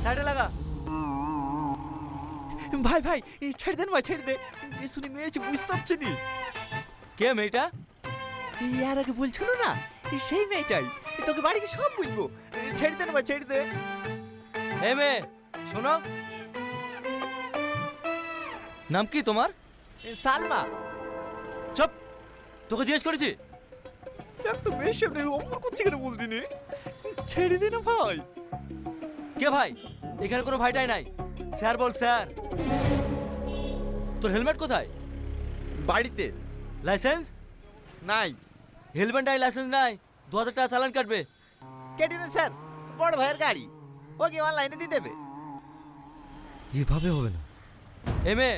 সাইডে লাগা। ভাই ভাই ছেড়ে দেন ভাই, ছেড়ে দে। শুনি মেয়ে বুঝতে পারছি নি। কে মেয়েটা? ইয়ার আগে বলছিল না, সেই মেয়েটাই। তোকে বাড়ি গিয়ে সব বলবো। ছেড়ে দেন ভাই, ছেড়ে দে। এ মেয়ে শোনো, নাম কি তোমার? সালমা। চুপ, তোকে জিজ্ঞেস করেছি। একটা মেয়ের সামনে অমর করছে কেন বলতি নি? ছেড়ে দে না ভাই। কে ভাই? এখানে কোনো ভাইটাই নাই। স্যার বল স্যার। তোর হেলমেট কোথায়? বাড়িতে লাইসেন্স নাই। হেলমেট নাই, লাইসেন্স নাই, 2000 টাকা চালান কাটবে। কেটে দেন স্যার, বড় ভাইয়ের গাড়ি, ওকে অনলাইনে দিয়ে দেবে। এভাবে হবে না। এ মেয়ে,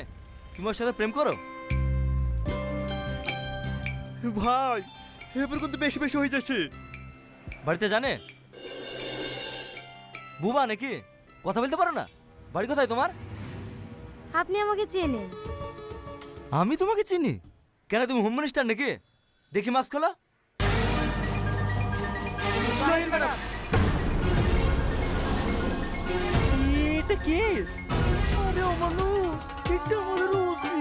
তুমি ওর সাথে প্রেম করো? ভাই এবার কিন্তু বেশি বেশি হয়ে যাচ্ছে। বাড়িতে জানে? বুবা নাকি? কথা বলতে পারো না? বাড়ি কোথায় তোমার? আপনি আমাকে চেনেন? আমি তোমাকে চিনি? কেন, তুমি হোম মিনিস্টার নাকি? দেখি মাস্ক খোলো। ম্যাডাম, এটা কে? আরে ও মানুষ, এটা আমাদের ওসি।